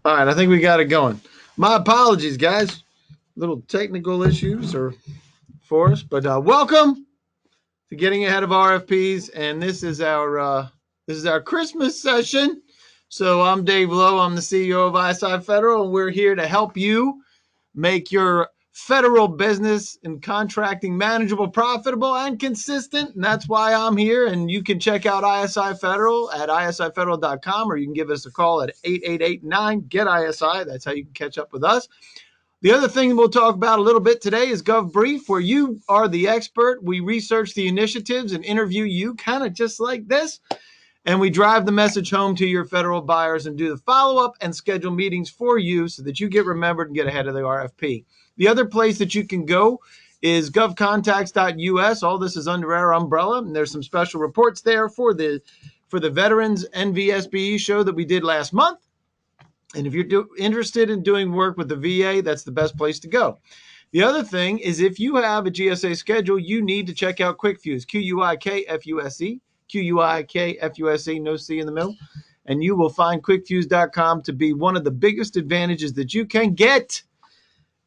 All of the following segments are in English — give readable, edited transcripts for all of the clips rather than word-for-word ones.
All right, I think we got it going. My apologies, guys. Little technical issues are for us, but welcome to Getting Ahead of RFPs, and this is our Christmas session. So I'm Dave Lowe. I'm the CEO of ISI Federal, and we're here to help you make your federal business and contracting manageable, profitable, and consistent. And that's why I'm here. And you can check out ISI Federal at isifederal.com, or you can give us a call at 888-9-GET-ISI. That's how you can catch up with us. The other thing we'll talk about a little bit today is Gov Brief, where you are the expert. We research the initiatives and interview you kind of just like this. And we drive the message home to your federal buyers and do the follow-up and schedule meetings for you so that you get remembered and get ahead of the RFP. The other place that you can go is govcontacts.us. All this is under our umbrella, and there's some special reports there for the Veterans NVSBE show that we did last month. And if you're interested in doing work with the VA, that's the best place to go. The other thing is if you have a GSA schedule, you need to check out QuickFuse, QuickFuse. QuickFuse, no C in the middle. And you will find quickfuse.com to be one of the biggest advantages that you can get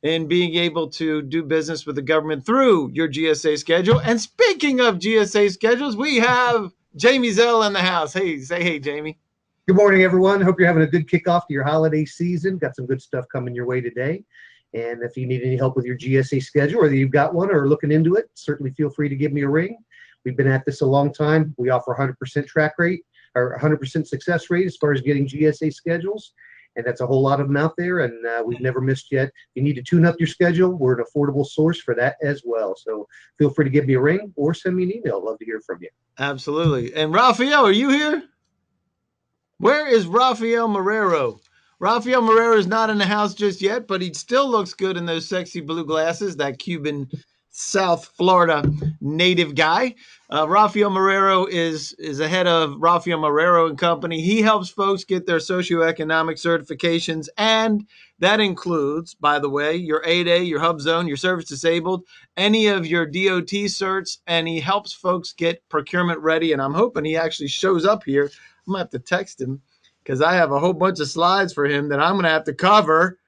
in being able to do business with the government through your GSA schedule. And speaking of GSA schedules, we have Jamie Zell in the house. Hey, say hey, Jamie. Good morning, everyone. Hope you're having a good kickoff to your holiday season. Got some good stuff coming your way today. And if you need any help with your GSA schedule, whether you've got one or looking into it, certainly feel free to give me a ring. We've been at this a long time. We offer 100% track rate or 100% success rate as far as getting GSA schedules. And that's a whole lot of them out there, and we've never missed yet. If you need to tune up your schedule, we're an affordable source for that as well. So feel free to give me a ring or send me an email. Love to hear from you. Absolutely. And Rafael, are you here? Where is Rafael Marrero? Rafael Marrero is not in the house just yet, but he still looks good in those sexy blue glasses, that Cuban South Florida native guy. Rafael Marrero is the head of Rafael Marrero and Company. He helps folks get their socioeconomic certifications, and that includes, by the way, your 8A, your Hub Zone, your Service Disabled, any of your DOT certs, and he helps folks get procurement ready, and I'm hoping he actually shows up here. I'm going to have to text him because I have a whole bunch of slides for him that I'm going to have to cover.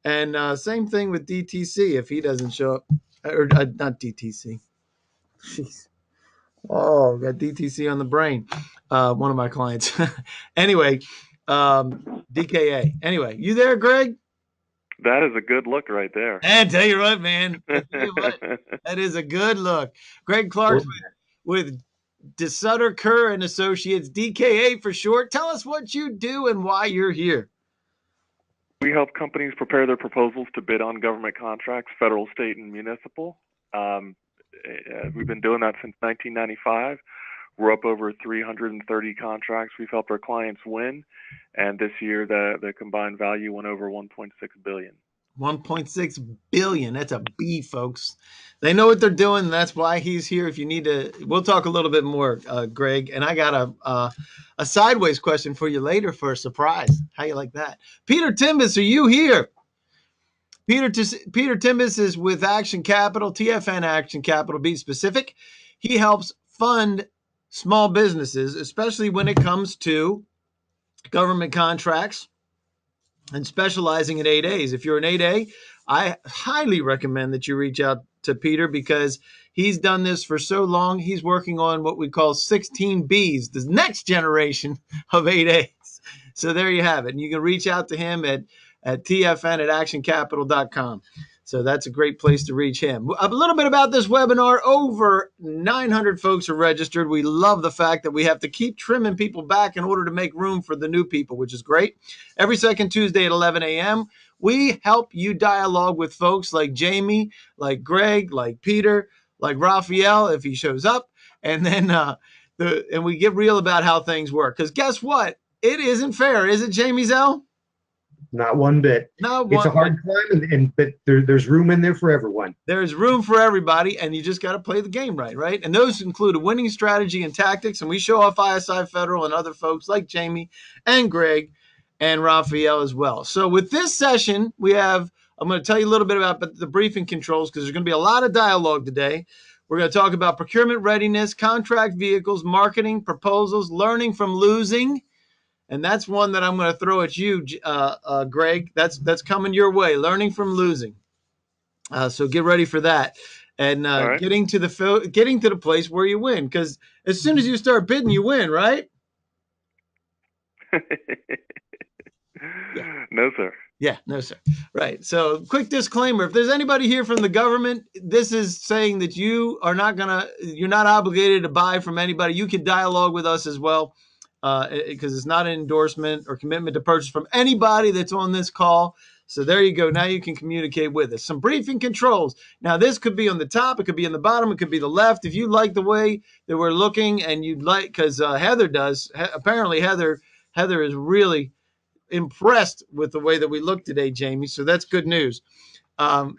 And same thing with DTC if he doesn't show up. Or not DTC. Jeez. Oh, got DTC on the brain. One of my clients. Anyway, DKA. Anyway, you there, Greg? That is a good look right there. And tell you what, man. That is a good look. Greg Clark with DeSutter Kerr and Associates, DKA for short. Tell us what you do and why you're here. We help companies prepare their proposals to bid on government contracts, federal, state, and municipal. We've been doing that since 1995. We're up over 330 contracts we've helped our clients win, and this year the combined value went over 1.6 billion. 1.6 billion. That's a B, folks. They know what they're doing. And that's why he's here. If you need to, we'll talk a little bit more, Greg. And I got a sideways question for you later for a surprise. How you like that? Peter Timbus, are you here? Peter Timbus is with Action Capital, TFN Action Capital, be specific. He helps fund small businesses, especially when it comes to government contracts and specializing in 8As. If you're an 8A, I highly recommend that you reach out to Peter because he's done this for so long. He's working on what we call 16Bs, the next generation of 8As. So there you have it. And you can reach out to him at tfn@actioncapital.com. So that's a great place to reach him. A little bit about this webinar. Over 900 folks are registered. We love the fact that we have to keep trimming people back in order to make room for the new people, which is great. Every second Tuesday at 11 a.m., we help you dialogue with folks like Jamie, like Greg, like Peter, like Raphael, if he shows up. And then and we get real about how things work. Because guess what? It isn't fair, is it, Jamie Zell? Not one bit. It's a hard climb, but there's room in there for everyone. There's room for everybody, and you just got to play the game right? And those include a winning strategy and tactics, and we show off ISI Federal and other folks like Jamie and Greg and Raphael as well. So with this session, I'm going to tell you a little bit about the briefing controls because there's going to be a lot of dialogue today. We're going to talk about procurement readiness, contract vehicles, marketing, proposals, learning from losing, And that's one that I'm going to throw at you, Greg. That's coming your way. Learning from losing. So get ready for that, and right. getting to the place where you win. Because as soon as you start bidding, you win, right? Yeah. No, sir. Yeah, no, sir. Right. So, quick disclaimer: if there's anybody here from the government, this is saying that you're not obligated to buy from anybody. You can dialogue with us as well, because it's not an endorsement or commitment to purchase from anybody that's on this call. So there you go. Now you can communicate with us. Some briefing controls. Now this could be on the top, it could be on the bottom, it could be the left. If you like the way that we're looking, and you'd like, because Heather does. Apparently, Heather is really impressed with the way that we look today, Jamie. So that's good news.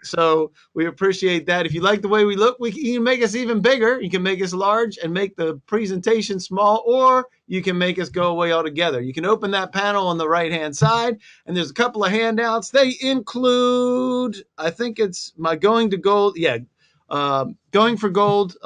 So we appreciate that. If you like the way we look, you can make us even bigger. You can make us large and make the presentation small, or you can make us go away altogether. You can open that panel on the right-hand side, and there's a couple of handouts. They include, I think it's my Going to Gold. Yeah, Going for Gold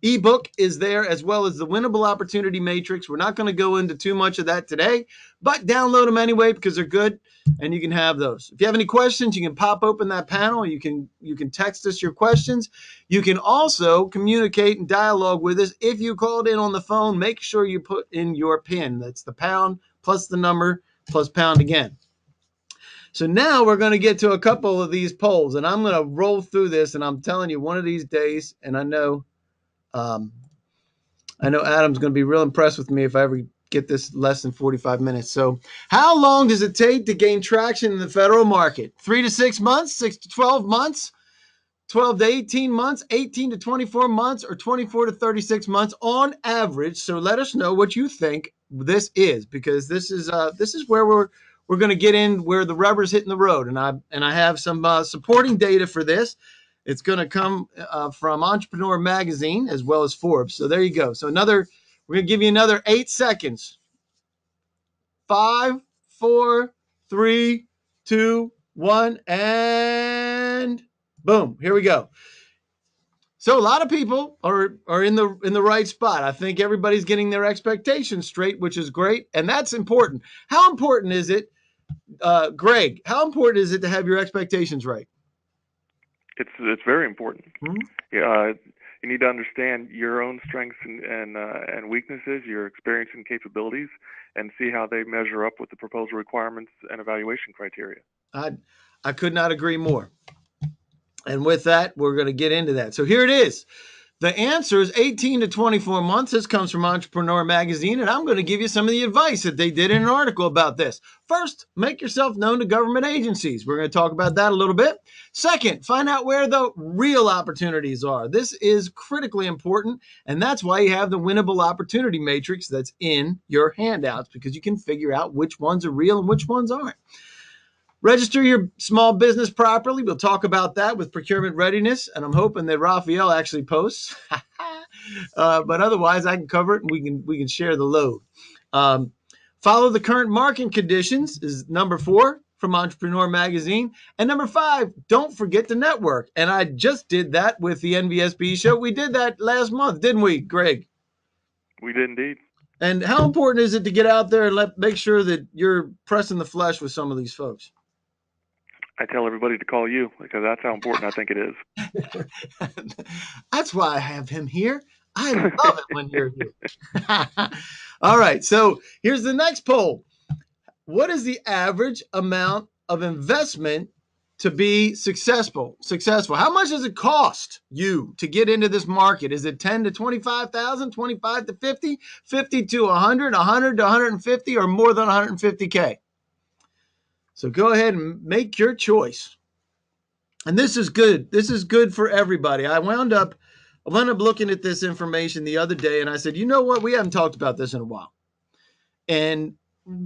ebook is there, as well as the Winnable Opportunity Matrix. We're not going to go into too much of that today, but download them anyway because they're good, and you can have those. If you have any questions, you can pop open that panel. You can text us your questions. You can also communicate and dialogue with us. If you called in on the phone, make sure you put in your PIN. That's the pound plus the number plus pound again. So now we're going to get to a couple of these polls, and I'm going to roll through this, and I'm telling you, one of these days, and I know Adam's going to be real impressed with me if I ever get this less than 45 minutes. So how long does it take to gain traction in the federal market? 3 to 6 months, 6 to 12 months, 12 to 18 months, 18 to 24 months, or 24 to 36 months on average. So let us know what you think this is, because this is where we're going to get in, where the rubber's hitting the road. And I have some supporting data for this. It's going to come from Entrepreneur Magazine as well as Forbes. So there you go. So we're going to give you another 8 seconds. 5, 4, 3, 2, 1, and boom. Here we go. So a lot of people are in the right spot. I think everybody's getting their expectations straight, which is great, and that's important. How important is it, Greg? How important is it to have your expectations right? It's very important. Mm-hmm. You need to understand your own strengths and weaknesses, your experience and capabilities, and see how they measure up with the proposal requirements and evaluation criteria. I could not agree more. And with that, we're going to get into that. So here it is. The answer is 18 to 24 months. This comes from Entrepreneur Magazine, and I'm going to give you some of the advice that they did in an article about this. First, make yourself known to government agencies. We're going to talk about that a little bit. Second, find out where the real opportunities are. This is critically important, and that's why you have the Winnable Opportunity Matrix that's in your handouts, because you can figure out which ones are real and which ones aren't. Register your small business properly. We'll talk about that with procurement readiness, and I'm hoping that Raphael actually posts. But otherwise, I can cover it, and we can share the load. Follow the current market conditions is number 4 from Entrepreneur Magazine. And number 5, don't forget to network. And I just did that with the NVSB show. We did that last month, didn't we, Greg? We did indeed. And how important is it to get out there and make sure that you're pressing the flesh with some of these folks? I tell everybody to call you, because that's how important I think it is. That's why I have him here. I love it when you're here. All right. So here's the next poll. What is the average amount of investment to be successful? How much does it cost you to get into this market? Is it 10 to 25,000, 25 to 50, 50 to 100, 100 to 150, or more than 150K? So go ahead and make your choice. And this is good. This is good for everybody. I wound up looking at this information the other day, and I said, you know what? We haven't talked about this in a while. And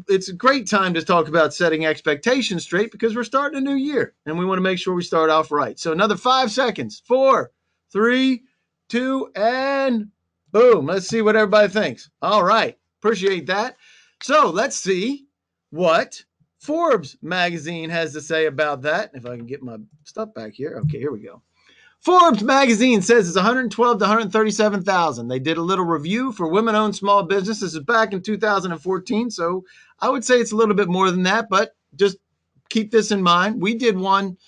it's a great time to talk about setting expectations straight, because we're starting a new year, and we want to make sure we start off right. So another 5 seconds. 4, 3, 2, and boom. Let's see what everybody thinks. All right. Appreciate that. So let's see what Forbes magazine has to say about that. If I can get my stuff back here. Okay, here we go. Forbes magazine says it's 112 to 137,000. They did a little review for women-owned small businesses. This is back in 2014, so I would say it's a little bit more than that, but just keep this in mind. We did one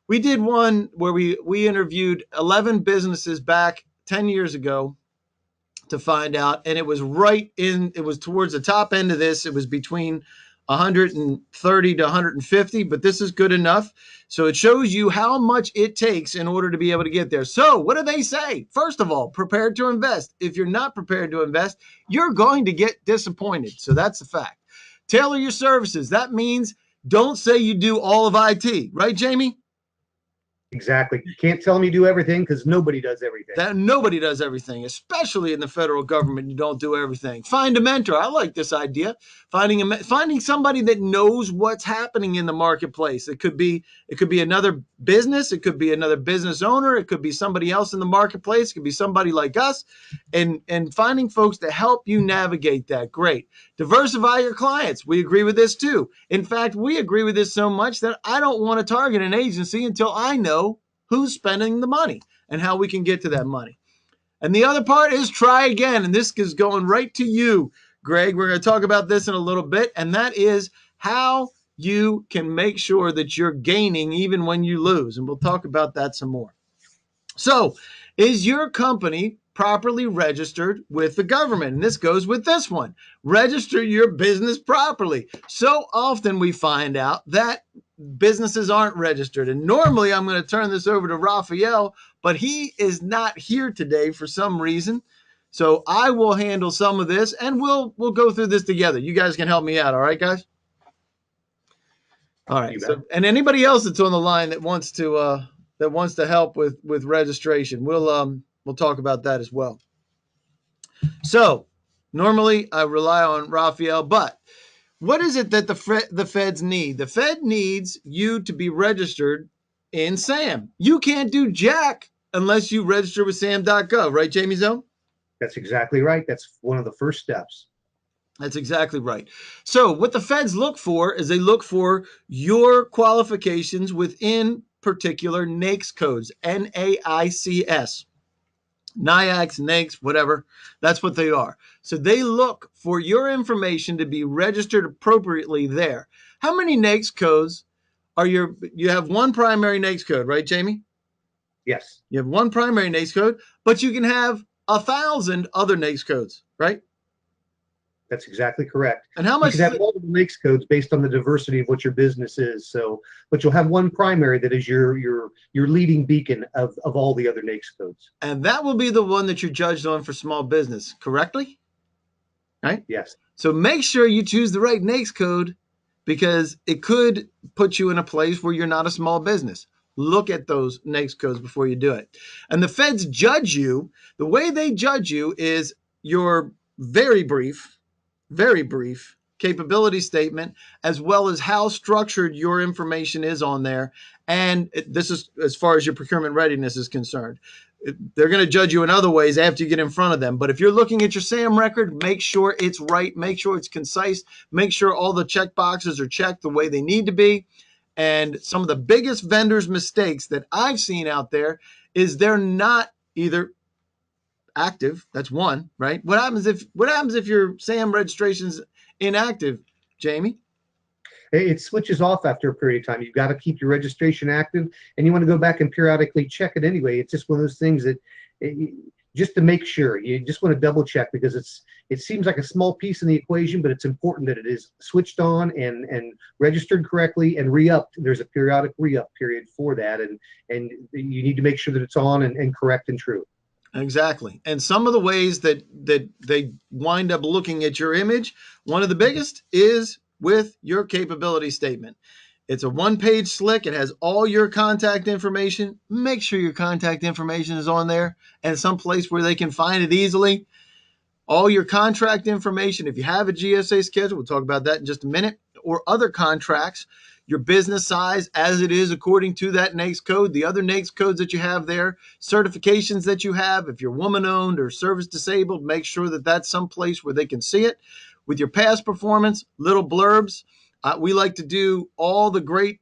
where we interviewed 11 businesses back 10 years ago to find out, and it was towards the top end of this. It was between 130 to 150, but this is good enough. So it shows you how much it takes in order to be able to get there. So what do they say? First of all, prepared to invest. If you're not prepared to invest, you're going to get disappointed. So that's a fact. Tailor your services. That means don't say you do all of IT, right, Jamie? Exactly. You can't tell them you do everything because nobody does everything. Nobody does everything, especially in the federal government. You don't do everything. Find a mentor. I like this idea. Finding somebody that knows what's happening in the marketplace. It could be another business. It could be another business owner. It could be somebody else in the marketplace. It could be somebody like us, and finding folks to help you navigate that. Great. Diversify your clients. We agree with this too. In fact, we agree with this so much that I don't want to target an agency until I know who's spending the money and how we can get to that money. And the other part is try again. And this is going right to you, Greg. We're going to talk about this in a little bit. And that is how you can make sure that you're gaining even when you lose. And we'll talk about that some more. So, is your company properly registered with the government? And this goes with this one. Register your business properly. So often we find out that businesses aren't registered. And normally I'm going to turn this over to Raphael, but he is not here today for some reason. So I will handle some of this, and we'll go through this together. You guys can help me out. All right, guys? All right. So, and anybody else that's on the line that wants to help with registration, we'll talk about that as well. So normally I rely on Raphael, but what is it that the feds need? The Fed needs you to be registered in SAM. You can't do jack unless you register with SAM.gov, right, Jamie Zone? That's exactly right. That's one of the first steps. That's exactly right. So what the feds look for is they look for your qualifications within particular NAICS codes, NAICS. NIACS, NAICS, whatever. That's what they are. So they look for your information to be registered appropriately there. How many NAICS codes you have one primary NAICS code, right, Jamie? Yes. You have one primary NAICS code, but you can have 1,000 other NAICS codes, right? That's exactly correct. And how much you can have multiple NAICS codes based on the diversity of what your business is. So, but you'll have one primary that is your leading beacon of all the other NAICS codes. And that will be the one that you're judged on for small business, correctly? Right? Yes. So make sure you choose the right NAICS code, because it could put you in a place where you're not a small business. Look at those NAICS codes before you do it. And the feds judge you. The way they judge you is your very brief capability statement, as well as how structured your information is on there. And this is as far as your procurement readiness is concerned. They're going to judge you in other ways after you get in front of them. But if you're looking at your SAM record, make sure it's right. Make sure it's concise. Make sure all the check boxes are checked the way they need to be. And some of the biggest vendors' mistakes that I've seen out there is they're not either active. That's one, right? What happens if your SAM registration's inactive, Jamie? It switches off after a period of time. You've got to keep your registration active, and you want to go back and periodically check it anyway. It's just one of those things that just to make sure, you just want to double check, because it seems like a small piece in the equation, but it's important that it is switched on and registered correctly and re-upped. There's a periodic re-up period for that, and you need to make sure that it's on and correct and true. Exactly. And some of the ways that they wind up looking at your image, one of the biggest is with your capability statement. It's a one-page slick. It has all your contact information. Make sure your contact information is on there and someplace where they can find it easily. All your contract information. If you have a GSA schedule, we'll talk about that in just a minute, or other contracts, your business size as it is according to that NAICS code, the other NAICS codes that you have there, certifications that you have. If you're woman-owned or service disabled, make sure that that's someplace where they can see it. With your past performance, little blurbs. We like to do all the great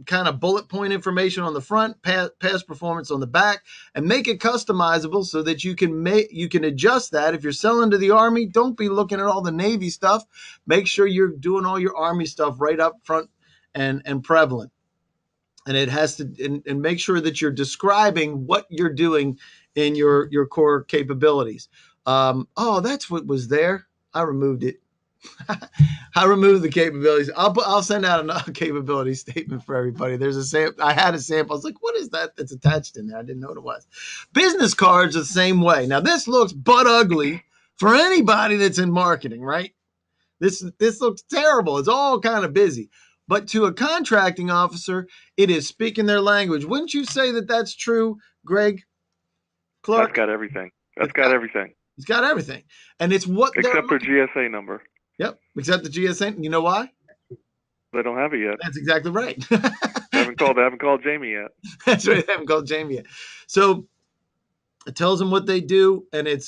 kind of bullet point information on the front, past performance on the back, and make it customizable so that you can adjust that. If you're selling to the Army, don't be looking at all the Navy stuff. Make sure you're doing all your Army stuff right up front and prevalent. And it has to and make sure that you're describing what you're doing in your core capabilities. Oh, that's what was there. I removed it. I removed the capabilities. I'll send out a capability statement for everybody. There's a sample. I had a sample. I was like, what is that that's attached in there? I didn't know what it was. Business cards are the same way. Now this looks butt ugly for anybody that's in marketing, right? This looks terrible. It's all kind of busy. But to a contracting officer, it is speaking their language. Wouldn't you say that that's true, Greg Clark? That's got everything. That's got everything. It's got everything. And it's what except their GSA number. Yep, except the GSA. You know why? They don't have it yet. That's exactly right. They haven't called Jamie yet. That's right. They haven't called Jamie yet. So it tells them what they do, and it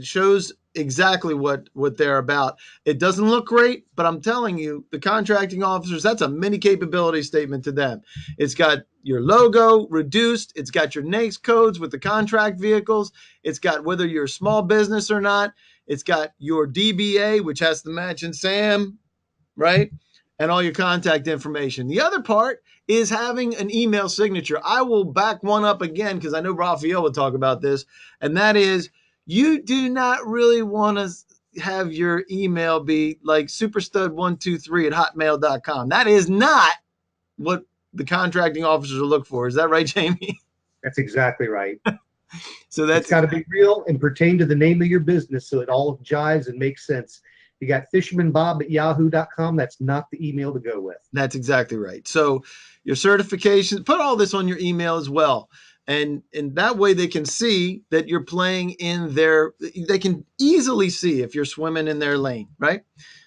shows exactly what they're about. It doesn't look great, but I'm telling you, the contracting officers, that's a mini capability statement to them. It's got your logo reduced. It's got your NAICS codes with the contract vehicles. It's got whether you're a small business or not. It's got your DBA, which has to match in SAM, right? And all your contact information. The other part is having an email signature. I will back one up again because I know Raphael will talk about this, and that is you do not really want to have your email be like superstud123@hotmail.com. That is not what the contracting officers are looking for. Is that right, Jamie? That's exactly right. So that's it's got to be real and pertain to the name of your business so it all jives and makes sense. You got fishermanbob@yahoo.com. That's not the email to go with. That's exactly right. So your certifications, put all this on your email as well. And that way they can see that you're playing in they can easily see if you're swimming in their lane, right?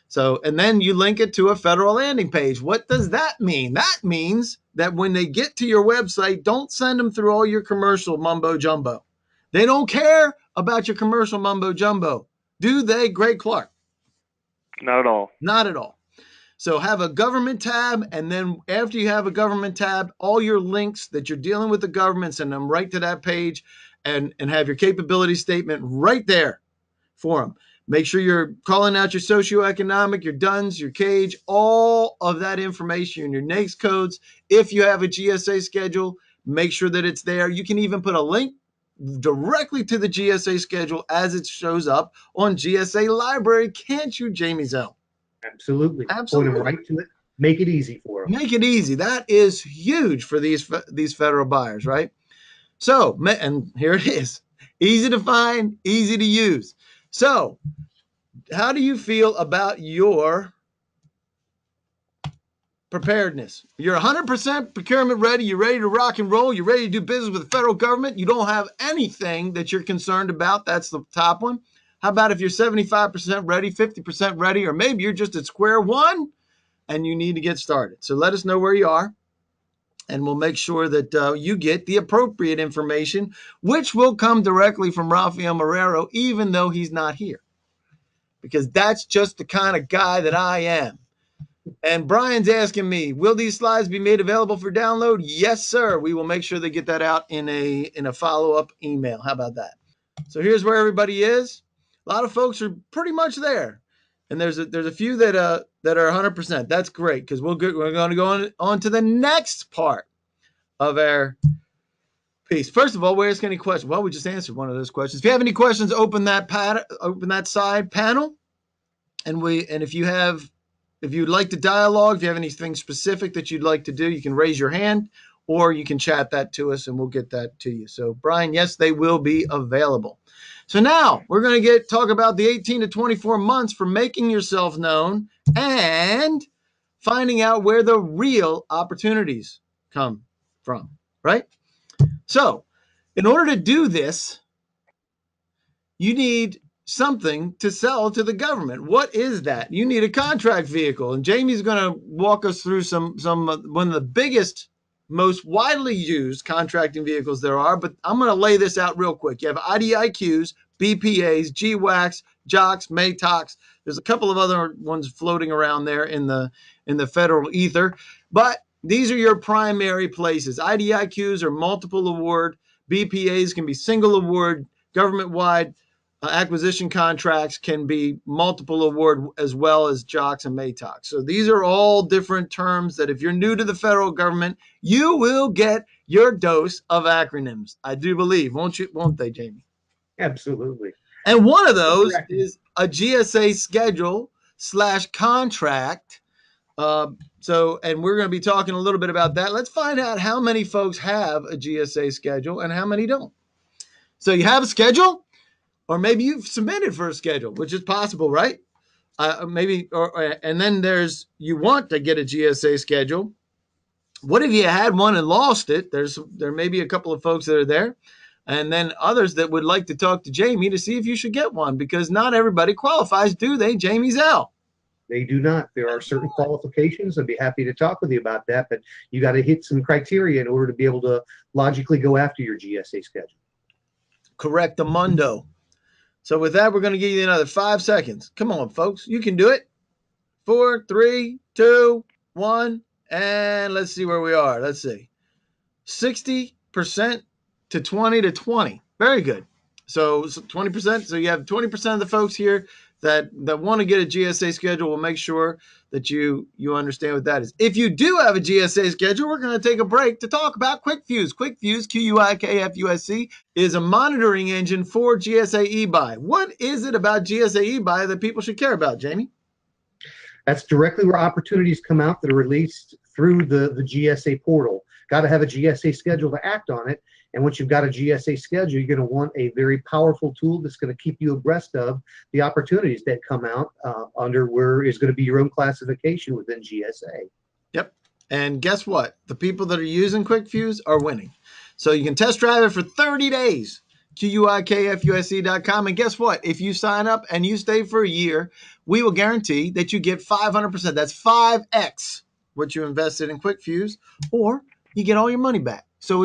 So, and then you link it to a federal landing page. What does that mean? That means that when they get to your website, don't send them through all your commercial mumbo jumbo. They don't care about your commercial mumbo jumbo. Do they, Greg Clark? Not at all. Not at all. So have a government tab, and then after you have a government tab, all your links that you're dealing with the government, send them right to that page and have your capability statement right there for them. Make sure you're calling out your socioeconomic, your DUNS, your CAGE, all of that information, your NAICS codes. If you have a GSA schedule, make sure that it's there. You can even put a link directly to the GSA schedule as it shows up on GSA Library. Can't you, Jamie Zell? Absolutely. Absolutely. Point them right to it. Make it easy for them. Make it easy. That is huge for these federal buyers, right? So, and here it is. Easy to find, easy to use. So, how do you feel about your preparedness? You're 100% procurement ready. You're ready to rock and roll. You're ready to do business with the federal government. You don't have anything that you're concerned about. That's the top one. How about if you're 75% ready, 50% ready, or maybe you're just at square one and you need to get started? So let us know where you are, and we'll make sure that you get the appropriate information, which will come directly from Rafael Marrero, even though he's not here, because that's just the kind of guy that I am. And Brian's asking me, will these slides be made available for download? Yes, sir. We will make sure they get that out in a follow-up email. How about that? So here's where everybody is. A lot of folks are pretty much there, and there's a few that are 100%. That's great, because we're going to go on to the next part of our piece. First of all, we're asking any questions. Well, we just answered one of those questions. If you have any questions, open that side panel, and if you'd like to dialogue, if you have anything specific that you'd like to do, you can raise your hand, or you can chat that to us, and we'll get that to you. So, Brian, yes, they will be available. So now we're going to talk about the 18 to 24 months for making yourself known and finding out where the real opportunities come from, right? So in order to do this, you need something to sell to the government. What is that? You need a contract vehicle. And Jamie's going to walk us through one of the biggest, most widely used contracting vehicles there are, but I'm going to lay this out real quick. You have IDIQs, BPAs, GWACs, JOCs, MATOCs. There's a couple of other ones floating around there in the federal ether, but these are your primary places. IDIQs are multiple award. BPAs can be single award. Government-wide acquisition contracts can be multiple award, as well as JOCs and MATOCs. So these are all different terms that if you're new to the federal government, you will get your dose of acronyms. I do believe, won't they, Jamie? Absolutely. And one of those is a GSA schedule / contract. And we're going to be talking a little bit about that. Let's find out how many folks have a GSA schedule and how many don't. So you have a schedule, or maybe you've submitted for a schedule, which is possible, right? And then you want to get a GSA schedule. What if you had one and lost it? There may be a couple of folks that are there, and then others that would like to talk to Jamie to see if you should get one, because not everybody qualifies, do they, Jamie Zell? They do not. There are certain qualifications. I'd be happy to talk with you about that, but you got to hit some criteria in order to be able to logically go after your GSA schedule. Correctamundo. So with that, we're going to give you another 5 seconds. Come on, folks. You can do it. 4, 3, 2, 1. And let's see where we are. Let's see. 60% to 20 to 20. Very good. So 20%. So you have 20% of the folks here that want to get a GSA schedule. We'll make sure that you understand what that is. If you do have a GSA schedule, we're going to take a break to talk about QuickFuse. QuickFuse, QUIKFUSC, is a monitoring engine for GSA eBuy. What is it about GSA eBuy that people should care about, Jamie? That's directly where opportunities come out that are released through the GSA portal. Got to have a GSA schedule to act on it. And once you've got a GSA schedule, you're going to want a very powerful tool that's going to keep you abreast of the opportunities that come out under where is going to be your own classification within GSA. Yep. And guess what? The people that are using QuickFuse are winning. So you can test drive it for 30 days. QUIKFUSC.com. And guess what? If you sign up and you stay for a year, we will guarantee that you get 500%. That's 5x what you invested in QuickFuse, or you get all your money back. So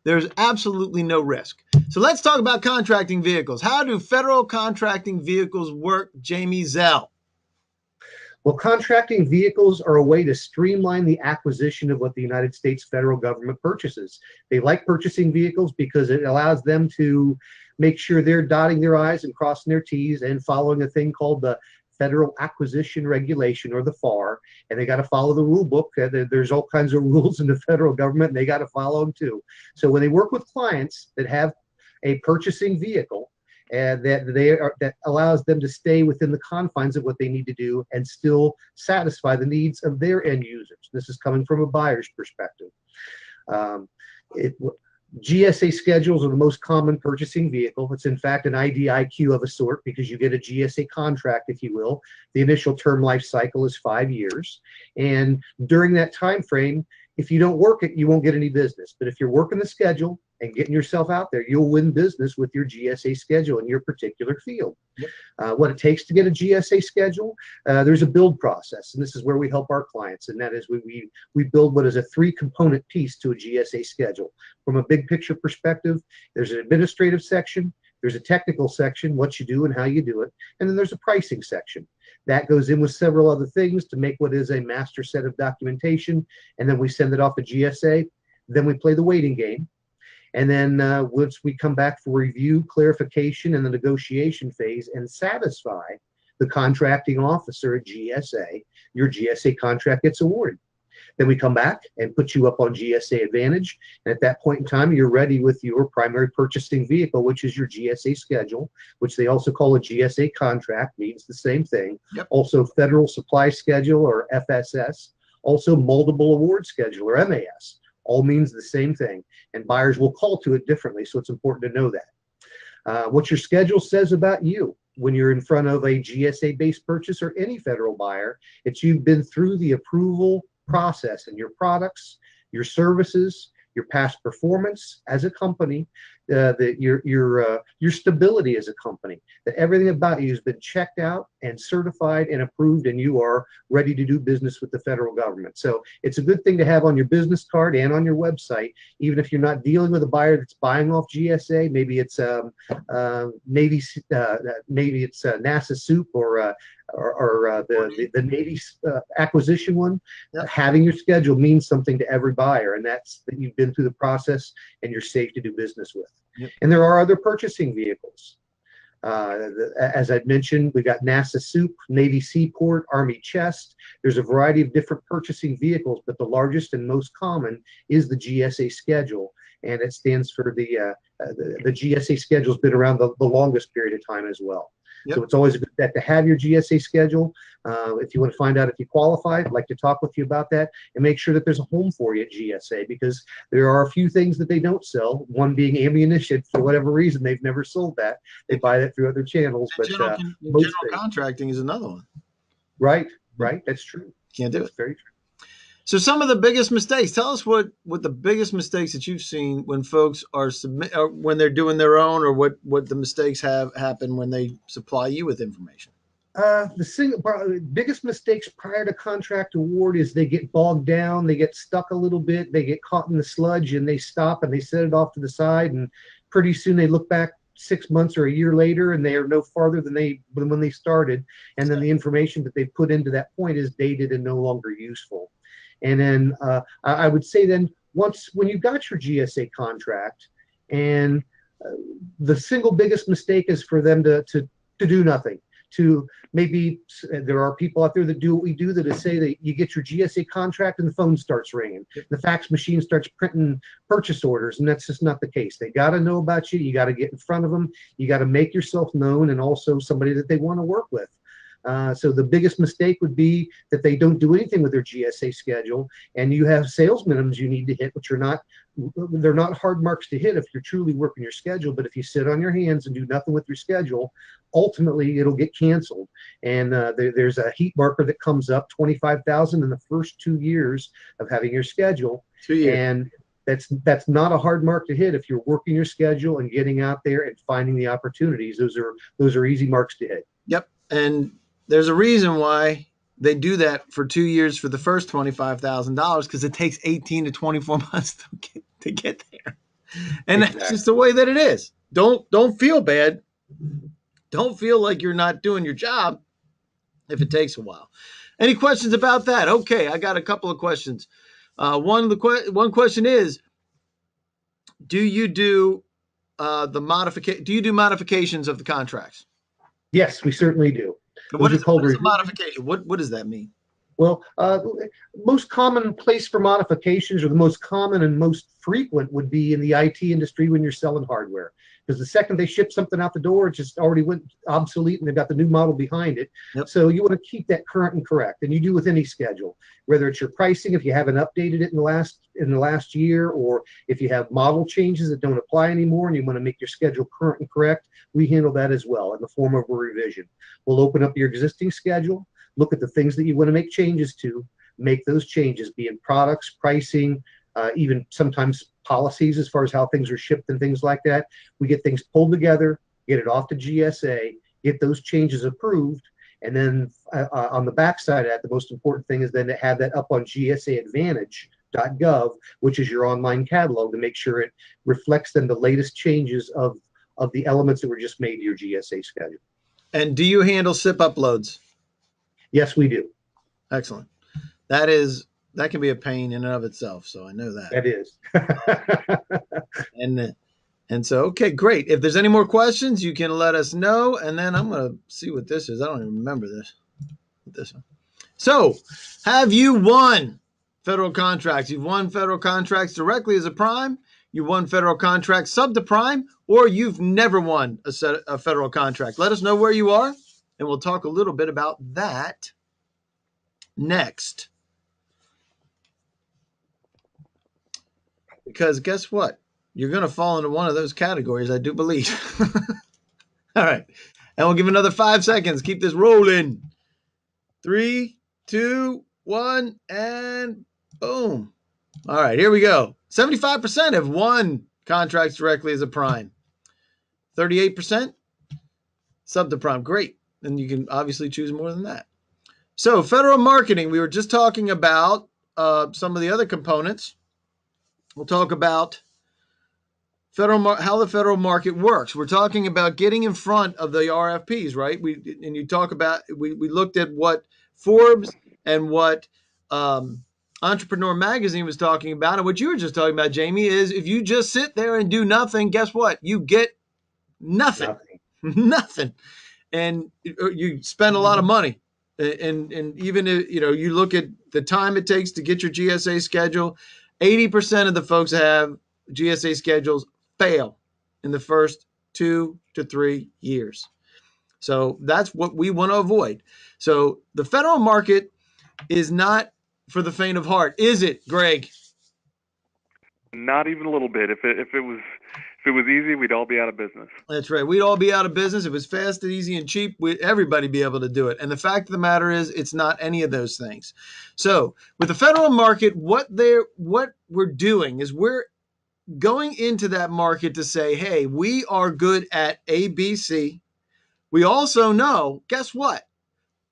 there's absolutely no risk. So let's talk about contracting vehicles. How do federal contracting vehicles work, Jamie Zell? Well, contracting vehicles are a way to streamline the acquisition of what the United States federal government purchases. They like purchasing vehicles because it allows them to make sure they're dotting their I's and crossing their T's and following a thing called the Federal Acquisition Regulation, or the FAR, and they got to follow the rule book. There's all kinds of rules in the federal government, and they got to follow them too. So when they work with clients that have a purchasing vehicle, that allows them to stay within the confines of what they need to do and still satisfy the needs of their end users. This is coming from a buyer's perspective. GSA schedules are the most common purchasing vehicle. It's in fact an IDIQ of a sort, because you get a GSA contract, if you will. The initial term life cycle is 5 years. And during that time frame, if you don't work it, you won't get any business. But if you're working the schedule and getting yourself out there, you'll win business with your GSA schedule in your particular field. Yep. What it takes to get a GSA schedule, there's a build process, and this is where we help our clients, and that is we build what is a 3-component piece to a GSA schedule. From a big picture perspective, there's an administrative section, there's a technical section, what you do and how you do it, and then there's a pricing section. That goes in with several other things to make what is a master set of documentation, and then we send it off to GSA. Then we play the waiting game. And then once we come back for review, clarification, and the negotiation phase and satisfy the contracting officer at GSA, your GSA contract gets awarded. Then we come back and put you up on GSA Advantage. And at that point in time, you're ready with your primary purchasing vehicle, which is your GSA schedule, which they also call a GSA contract, means the same thing. Yep. Also Federal Supply Schedule, or FSS. Also Multiple Award Schedule, or MAS. All means the same thing. And buyers will call to it differently, so it's important to know that. What your schedule says about you when you're in front of a GSA-based purchase or any federal buyer, it's you've been through the approval process, and your products, your services, your past performance as a company, your stability as a company, that everything about you has been checked out and certified and approved, and you are ready to do business with the federal government. So it's a good thing to have on your business card and on your website, even if you're not dealing with a buyer that's buying off GSA. Maybe it's maybe it's NASA soup or the Navy acquisition one. Yep. Having your schedule means something to every buyer, and that's that you've been through the process and you're safe to do business with. Yep. And there are other purchasing vehicles. As I'd mentioned, we've got NASA soup, Navy Seaport, Army chest. There's a variety of different purchasing vehicles, but the largest and most common is the GSA schedule, and it stands for the GSA schedule's been around the longest period of time as well. Yep. So it's always a good bet to have your GSA schedule. If you want to find out if you qualify, I'd like to talk with you about that and make sure that there's a home for you at GSA, because there are a few things that they don't sell, one being ammunition. For whatever reason, they've never sold that. They buy that through other channels. But general contracting is another one. Right. That's true. Can't do That's it. very true. So some of the biggest mistakes. Tell us what the biggest mistakes that you've seen when folks are when they're doing their own, or what the mistakes have happened when they supply you with information. The biggest mistakes prior to contract award is they get bogged down, they get stuck a little bit, they get caught in the sludge, and they stop and they set it off to the side, and pretty soon they look back 6 months or a year later and they are no farther than when they started, and then the information that they put into that point is dated and no longer useful. And then I would say then when you got your GSA contract, and the single biggest mistake is for them to do nothing. To maybe there are people out there that do what we do, that say that you get your GSA contract and the phone starts ringing, the fax machine starts printing purchase orders, and that's just not the case. They got to know about you. You got to get in front of them. You got to make yourself known, and also somebody that they want to work with. So the biggest mistake would be that they don't do anything with their GSA schedule, and you have sales minimums you need to hit, which they're not hard marks to hit if you're truly working your schedule. But if you sit on your hands and do nothing with your schedule, ultimately it'll get canceled. And there's a heat marker that comes up, 25,000 in the first 2 years of having your schedule. 2 years. And that's not a hard mark to hit if you're working your schedule and getting out there and finding the opportunities. Those are easy marks to hit. Yep. And there's a reason why they do that for 2 years for the first $25,000, because it takes 18 to 24 months to get there. And Exactly. That's just the way that it is. Don't feel bad. Don't feel like you're not doing your job if it takes a while. Any questions about that? Okay, I got a couple of questions. One question is, do you do modifications of the contracts? Yes, we certainly do. What is a modification? What does that mean? Well, most common place for modifications, or the most common and most frequent, would be in the IT industry when you're selling hardware. Because the second they ship something out the door, it just already went obsolete and they've got the new model behind it. Yep. So you want to keep that current and correct. And you do with any schedule, whether it's your pricing, if you haven't updated it in the last year, or if you have model changes that don't apply anymore and you want to make your schedule current and correct, we handle that as well in the form of a revision. We'll open up your existing schedule, look at the things that you want to make changes to, make those changes, be in products, pricing, even sometimes policies as far as how things are shipped and things like that. We get things pulled together, get it off to GSA, get those changes approved, and then on the backside of that, the most important thing is then to have that up on GSAadvantage.gov, which is your online catalog, to make sure it reflects then the latest changes of the elements that were just made to your GSA schedule. And do you handle SIP uploads? Yes, we do. Excellent. That can be a pain in and of itself. So I know that. That is. And so, okay, great. If there's any more questions, you can let us know. And then I'm going to see what this is. I don't even remember this one. So have you won federal contracts? You've won federal contracts directly as a prime. You won federal contracts sub to prime, or you've never won a federal contract. Let us know where you are, and we'll talk a little bit about that next. Because guess what? You're going to fall into one of those categories, I do believe. All right. And we'll give another 5 seconds. Keep this rolling. 3, 2, 1, and boom. All right, here we go. 75% have won contracts directly as a prime. 38% sub to prime. Great. And you can obviously choose more than that. So federal marketing, we were just talking about some of the other components. We'll talk about how the federal market works. We're talking about getting in front of the RFPs, right? We looked at what Forbes and what Entrepreneur Magazine was talking about, and what you were just talking about, Jamie, is if you just sit there and do nothing, guess what? You get nothing. Nothing. And you spend a lot of money. And even if, you look at the time it takes to get your GSA schedule, 80% of the folks that have GSA schedules fail in the first 2 to 3 years. So that's what we want to avoid. So the federal market is not for the faint of heart, is it, Greg? Not even a little bit. If it was easy, we'd all be out of business. That's right. We'd all be out of business. If it was fast and easy and cheap, everybody be able to do it. And the fact of the matter is, it's not any of those things. So with the federal market, what we're doing is we're going into that market to say, hey, we are good at ABC. We also know, guess what?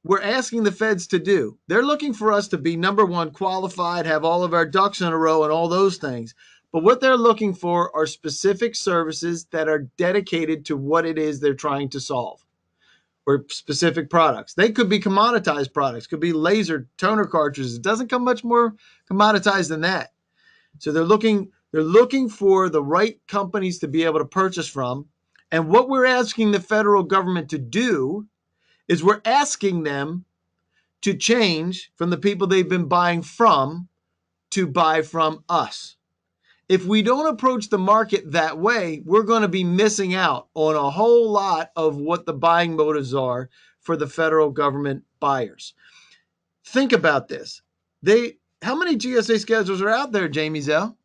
We're asking the feds to do. They're looking for us to be number one, qualified, have all of our ducks in a row and all those things. But what they're looking for are specific services that are dedicated to what it is they're trying to solve, or specific products. They could be commoditized products, could be laser toner cartridges. It doesn't come much more commoditized than that. So they're looking for the right companies to be able to purchase from. And what we're asking the federal government to do is we're asking them to change from the people they've been buying from to buy from us. If we don't approach the market that way, we're going to be missing out on a whole lot of what the buying motives are for the federal government buyers. Think about this. How many GSA schedules are out there, Jamie Zell?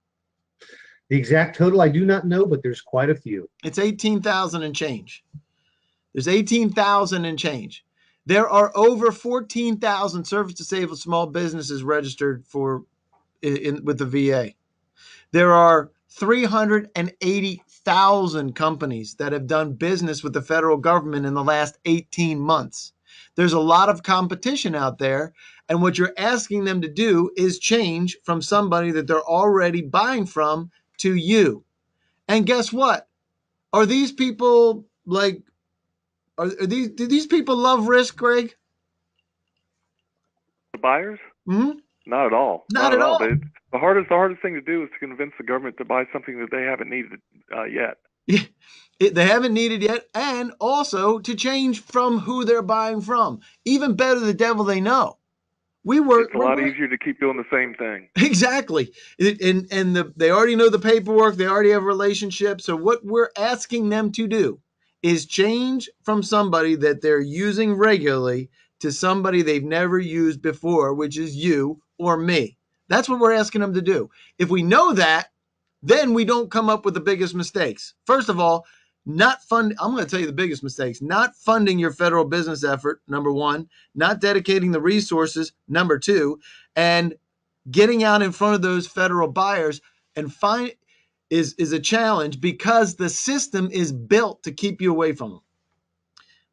The exact total I do not know, but there's quite a few. It's 18,000 and change. There's 18,000 and change. There are over 14,000 service-disabled small businesses registered with the VA. There are 380,000 companies that have done business with the federal government in the last 18 months. There's a lot of competition out there, and what you're asking them to do is change from somebody that they're already buying from to you. And guess what? Are these people like, do these people love risk, Greg? The buyers? Mm-hmm. Not at all. Not at all. The hardest thing to do is to convince the government to buy something that they haven't needed yet. They haven't needed yet, and also to change from who they're buying from. Even better, the devil they know. It's a lot easier to keep doing the same thing. Exactly. They already know the paperwork. They already have relationships. So what we're asking them to do is change from somebody that they're using regularly to somebody they've never used before, which is you or me. That's what we're asking them to do. If we know that, then we don't come up with the biggest mistakes. First of all, I'm going to tell you the biggest mistakes. Not funding your federal business effort, number one. Not dedicating the resources, number two. And getting out in front of those federal buyers and is a challenge because the system is built to keep you away from them.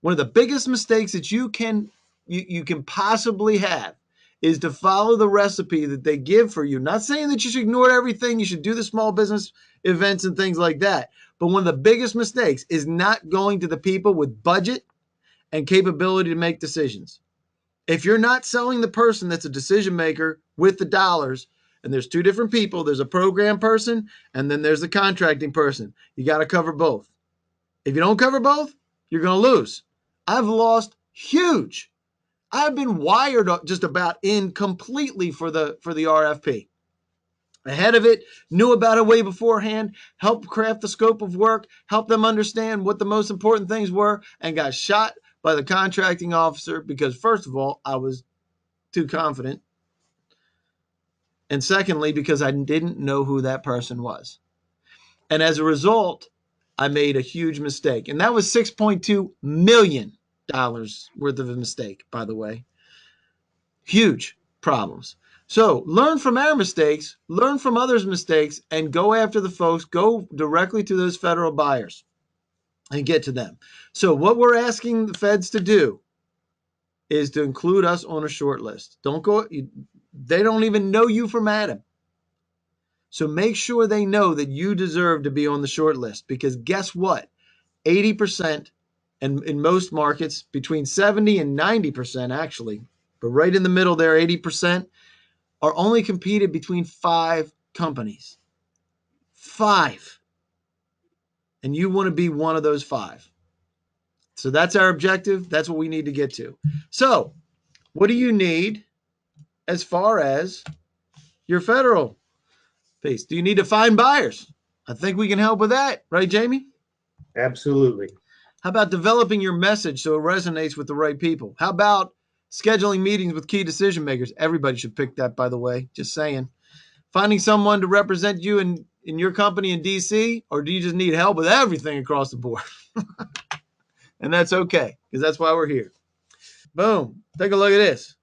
One of the biggest mistakes that you can possibly have is to follow the recipe that they give for you. Not saying that you should ignore everything. You should do the small business events and things like that. But one of the biggest mistakes is not going to the people with budget and capability to make decisions. If you're not selling the person that's a decision maker with the dollars, and there's two different people, there's a program person and then there's the contracting person. You got to cover both. If you don't cover both, you're going to lose. I've lost huge. I've been wired just about in completely for the RFP. Ahead of it, knew about it way beforehand, helped craft the scope of work, helped them understand what the most important things were, and got shot by the contracting officer because, first of all, I was too confident. And secondly, because I didn't know who that person was. And as a result, I made a huge mistake. And that was $6.2 million worth of a mistake, by the way. Huge problems. So learn from our mistakes, learn from others' mistakes, and go after the folks. Go directly to those federal buyers and get to them. So what we're asking the feds to do is to include us on a short list. Don't go. They don't even know you from Adam. So make sure they know that you deserve to be on the short list, because guess what? 80%, and in most markets, between 70 and 90% actually, but right in the middle there, 80%, are only competed between 5 companies. 5. And you want to be one of those 5. So that's our objective. That's what we need to get to. So, what do you need as far as your federal piece? Do you need to find buyers? I think we can help with that, right, Jamie? Absolutely. How about developing your message so it resonates with the right people? How about scheduling meetings with key decision makers? Everybody should pick that, by the way. Just saying. Finding someone to represent you in your company in DC, or do you just need help with everything across the board? And that's okay, because that's why we're here. Boom. Take a look at this.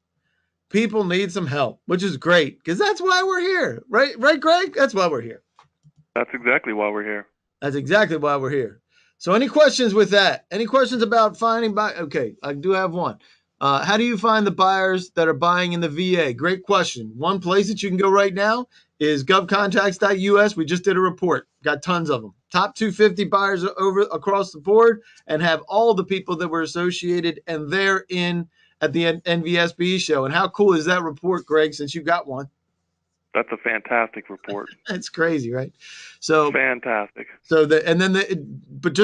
People need some help, which is great, because that's why we're here. Right, Greg? That's why we're here. That's exactly why we're here. That's exactly why we're here. So any questions with that? Any questions about finding buy? Okay, I do have one. How do you find the buyers that are buying in the VA? Great question. One place that you can go right now is govcontacts.us. We just did a report. Got tons of them. Top 250 buyers over across the board, and have all the people that were associated, and they're in at the NVSBE show. And how cool is that report, Greg, since you got one? That's a fantastic report. It's crazy, right? So fantastic. So but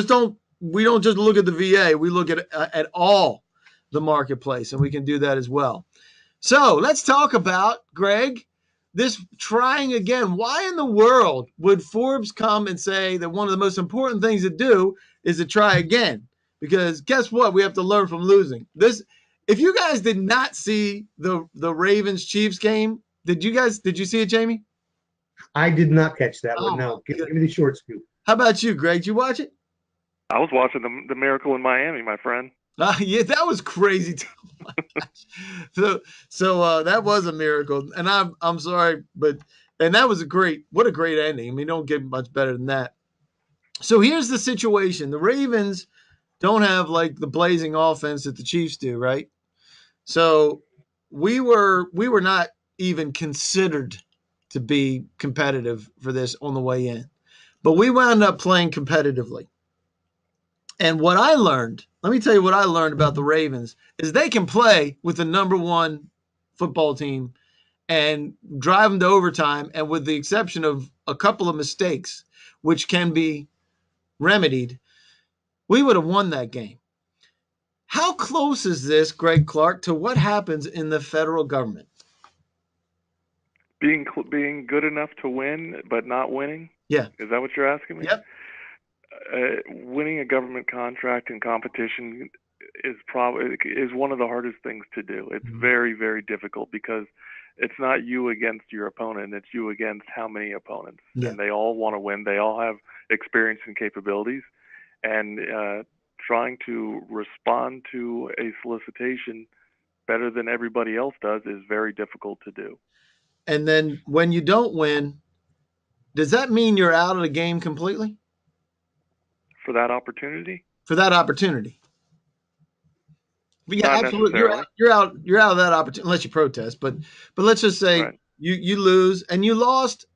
we don't just look at the VA. We look at all the marketplace, and we can do that as well. So let's talk about, Greg, this trying again. Why in the world would Forbes come and say that one of the most important things to do is to try again? Because guess what? We have to learn from losing. If you guys did not see the Ravens Chiefs game, did you see it, Jamie? I did not catch that one. Oh my No, give goodness. me the short scoop. How about you, Greg? Did you watch it? I was watching the Miracle in Miami, my friend. Yeah, that was crazy too. So that was a miracle, and I'm sorry, and that was what a great ending. I mean, don't get much better than that. So here's the situation: the Ravens don't have like the blazing offense that the Chiefs do, right? So we were not even considered to be competitive for this on the way in, but we wound up playing competitively. And what I learned, let me tell you what I learned about the Ravens, is they can play with the number 1 football team and drive them to overtime. And with the exception of a couple of mistakes, which can be remedied, we would have won that game. How close is this, Greg Clark, to what happens in the federal government? Being good enough to win, but not winning? Yeah. Is that what you're asking me? Yep. Winning a government contract in competition is one of the hardest things to do. It's very, very difficult, because it's not you against your opponent. It's you against how many opponents. Yeah. And they all want to win. They all have experience and capabilities. And trying to respond to a solicitation better than everybody else does is very difficult to do. And then when you don't win, does that mean you're out of the game completely? For that opportunity? For that opportunity. Yeah, Not absolutely. necessarily. You're out of that opportunity unless you protest. But let's just say Right. you lose, and you lost,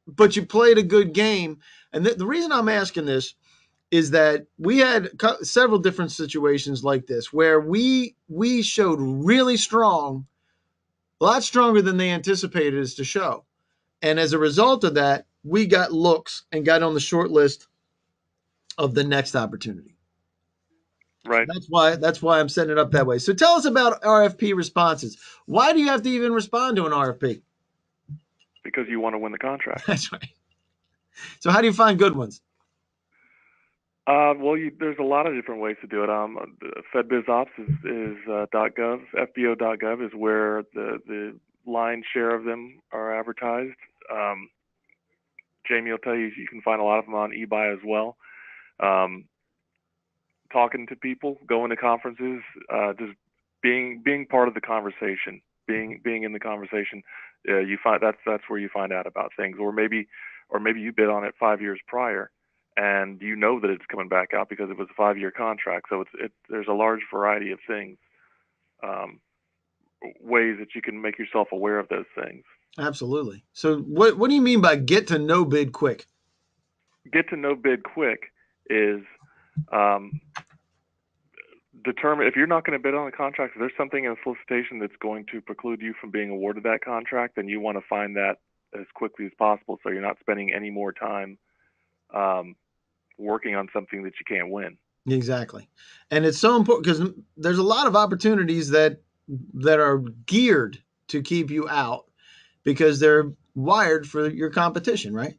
but you played a good game. And the reason I'm asking this is that we had several different situations like this where we showed really strong, a lot stronger than they anticipated us to show. And as a result of that, we got looks and got on the short list of the next opportunity. Right. So that's why I'm setting it up that way. So tell us about RFP responses. Why do you have to even respond to an RFP? Because you want to win the contract. That's right. So how do you find good ones? Well, there's a lot of different ways to do it. FedBizOps is .gov. FBO.gov is where the lion's share of them are advertised. Jamie will tell you can find a lot of them on eBuy as well. Talking to people, going to conferences, just being part of the conversation, being in the conversation. you find that's where you find out about things, or maybe you bid on it 5 years prior, and you know that it's coming back out because it was a 5-year contract. So there's a large variety of things, ways that you can make yourself aware of those things. Absolutely. So what do you mean by get to know bid quick? Get to know bid quick is determine if you're not going to bid on a contract. If there's something in a solicitation that's going to preclude you from being awarded that contract, then you want to find that as quickly as possible, so you're not spending any more time working on something that you can't win. Exactly. And it's so important because there's a lot of opportunities that are geared to keep you out because they're wired for your competition, right?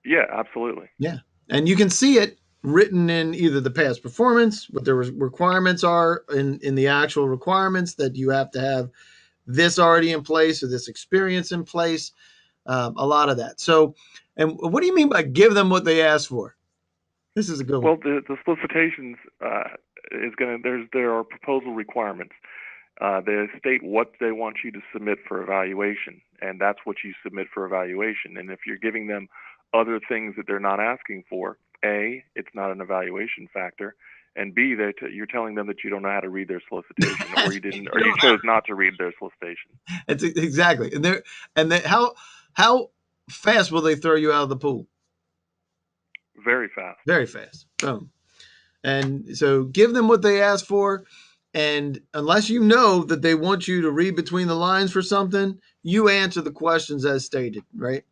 Yeah, absolutely. Yeah. And you can see it written in either the past performance, what the requirements are in the actual requirements, that you have to have this already in place or this experience in place, a lot of that. So, and what do you mean by give them what they ask for? This is a good one. Well, the solicitations there are proposal requirements. They state what they want you to submit for evaluation, and that's what you submit for evaluation. And if you're giving them other things that they're not asking for, A, it's not an evaluation factor, and B, you're telling them that you don't know how to read their solicitation, or you didn't, or you chose not to read their solicitation. It's exactly, and how fast will they throw you out of the pool? Very fast. Very fast. Boom. And so give them what they ask for. And unless you know that they want you to read between the lines for something, you answer the questions as stated, right?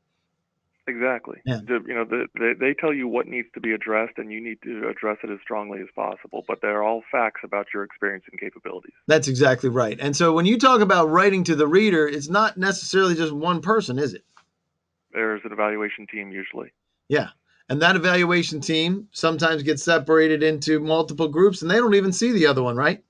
Exactly. Yeah. They tell you what needs to be addressed, and you need to address it as strongly as possible. But they're all facts about your experience and capabilities. That's exactly right. And so when you talk about writing to the reader, it's not necessarily just one person, is it? There's an evaluation team usually. Yeah. And that evaluation team sometimes gets separated into multiple groups, and they don't even see the other one, right?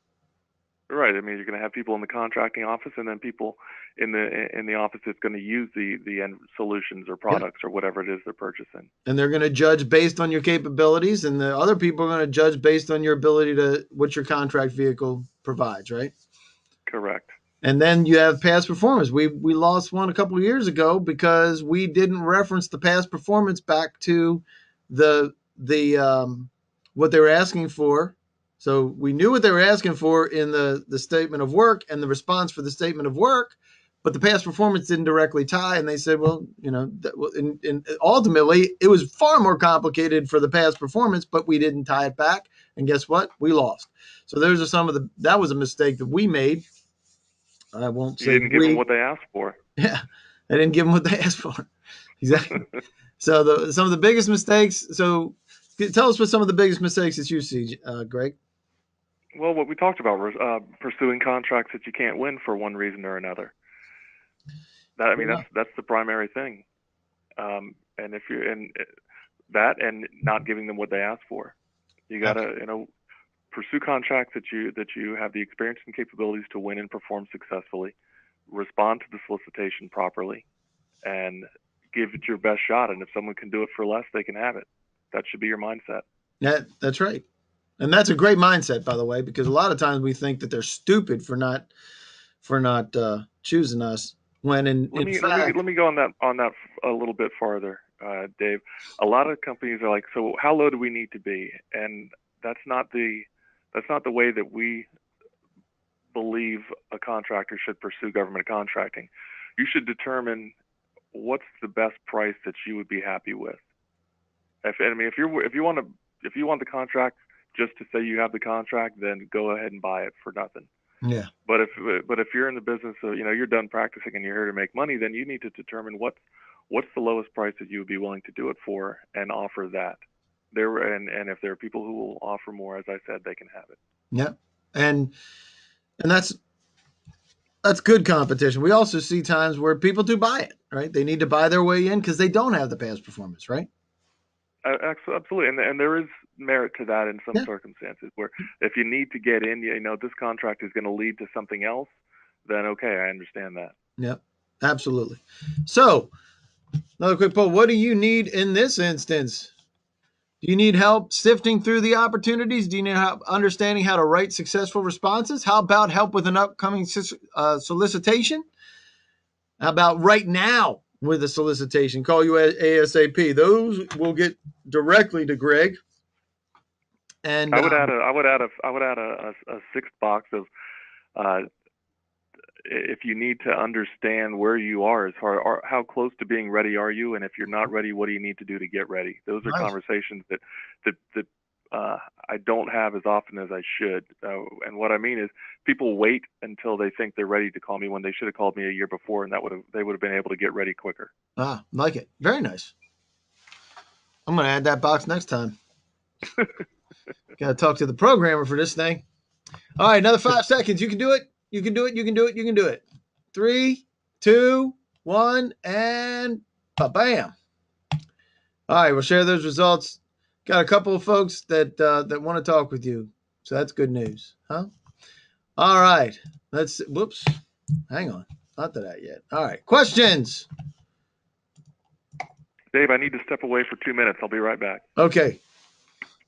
Right. I mean, you're going to have people in the contracting office, and then people in the office that's going to use the end solutions or products or whatever it is they're purchasing. And they're going to judge based on your capabilities, and the other people are going to judge based on your ability to what your contract vehicle provides, right? Correct. And then you have past performance. We lost one a couple of years ago because we didn't reference the past performance back to the what they were asking for. So we knew what they were asking for in the statement of work and the response for the statement of work, but the past performance didn't directly tie. And they said, well, and ultimately it was far more complicated for the past performance, but we didn't tie it back. And guess what? We lost. So those are that was a mistake that we made. I won't say you didn't give them what they asked for. Yeah, I didn't give them what they asked for. Exactly. So some of the biggest mistakes. So tell us what some of the biggest mistakes that you see, Greg. Well, what we talked about was pursuing contracts that you can't win for one reason or another. That's the primary thing. And if you're in that, and not giving them what they asked for, you gotta pursue contracts that you have the experience and capabilities to win and perform successfully. Respond to the solicitation properly, and give it your best shot. And if someone can do it for less, they can have it. That should be your mindset. Yeah, that's right. And that's a great mindset, by the way, because a lot of times we think that they're stupid for not choosing us. When let me go on that a little bit farther, Dave. A lot of companies are like, so how low do we need to be? And that's not the way that we believe a contractor should pursue government contracting. You should determine what's the best price that you would be happy with. If you want the contract just to say you have the contract, then go ahead and buy it for nothing. Yeah. But if you're in the business of, you're done practicing and you're here to make money, then you need to determine what's the lowest price that you would be willing to do it for, and offer that. And if there are people who will offer more, as I said, they can have it. Yeah. And that's good competition. We also see times where people do buy it, right? They need to buy their way in because they don't have the past performance, right? Absolutely, and there is merit to that in some circumstances where if you need to get in, this contract is going to lead to something else, then okay, I understand that. Yep, absolutely. So, another quick poll. What do you need in this instance? Do you need help sifting through the opportunities? Do you need help understanding how to write successful responses? How about help with an upcoming solicitation? How about right now with a solicitation? Call you ASAP. Those will get directly to Greg. And I would add a sixth box of if you need to understand where you are as far or how close to being ready are you, and if you're not ready, what do you need to do to get ready? Those are conversations that I don't have as often as I should. And what I mean is, people wait until they think they're ready to call me when they should have called me a year before, and they would have been able to get ready quicker. Like it. Very nice. I'm going to add that box next time. Got to talk to the programmer for this thing. All right, another 5 seconds. You can do it. You can do it. You can do it. You can do it. 3, 2, 1, and bam. All right, we'll share those results. Got a couple of folks that want to talk with you, so that's good news, huh? All right, whoops, hang on, not to that yet. All right, questions. Dave, I need to step away for 2 minutes. I'll be right back. Okay.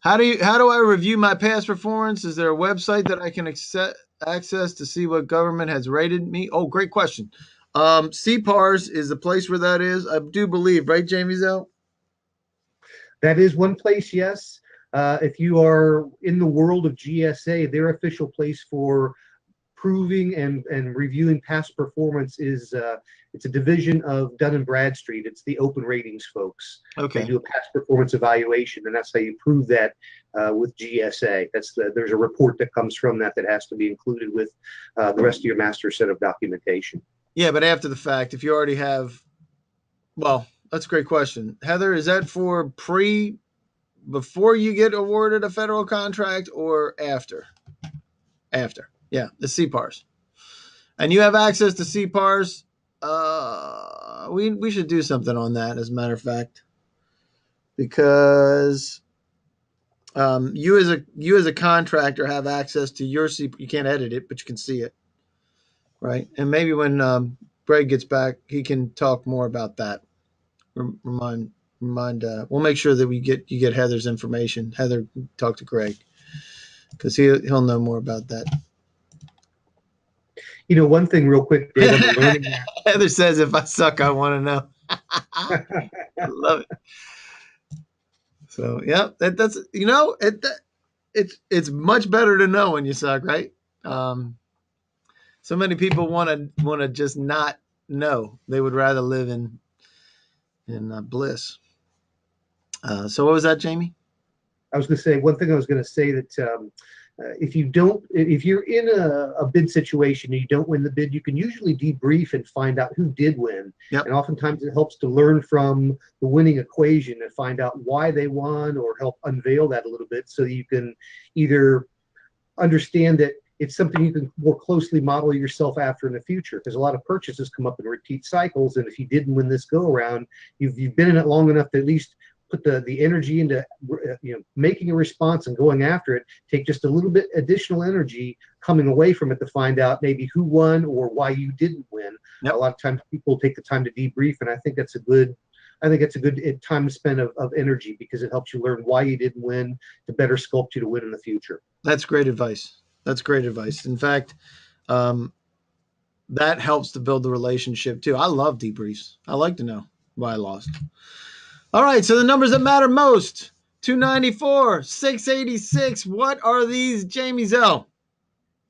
How do I review my past performance? Is there a website that I can access to see what government has rated me? Oh, great question. CPARS is the place where that is. I do believe, right, Jamie Zell? That is one place, yes. If you are in the world of GSA, their official place for proving and reviewing past performance is it's a division of Dun & Bradstreet. It's the open ratings folks. Okay. They do a past performance evaluation, and that's how you prove that with GSA. There's a report that comes from that has to be included with the rest of your master set of documentation. Yeah, but after the fact, if you already have, well, that's a great question. Heather, is that for before you get awarded a federal contract or after? After. Yeah, the CPARS. And you have access to CPARS. We should do something on that, as a matter of fact, because you as a contractor have access to your CPARS. You can't edit it, but you can see it, right? And maybe when Greg gets back, he can talk more about that. Remind. We'll make sure that you get Heather's information. Heather, talk to Greg because he'll know more about that. You know, one thing real quick, Dave, on the learning. Heather says, if I suck, I want to know. I love it. So, yeah, that's, it's much better to know when you suck, right? So many people want to just not know. They would rather live in bliss. So what was that, Jamie? I was going to say one thing. I was going to say that if you're in a bid situation and you don't win the bid, you can usually debrief and find out who did win. Yep. And oftentimes it helps to learn from the winning equation and find out why they won, or help unveil that a little bit so you can either understand that it's something you can more closely model yourself after in the future, because a lot of purchases come up in repeat cycles. And if you didn't win this go around, you've been in it long enough to at least put the energy into making a response and going after it. Take just a little bit additional energy coming away from it to find out maybe who won or why you didn't win. Yep. A lot of times people take the time to debrief, and I think that's a good time spent of energy, because it helps you learn why you didn't win to better sculpt you to win in the future. That's great advice. In fact, that helps to build the relationship too. I love debriefs. I like to know why I lost. All right, so the numbers that matter most: 294, 686. What are these, Jamie Zell?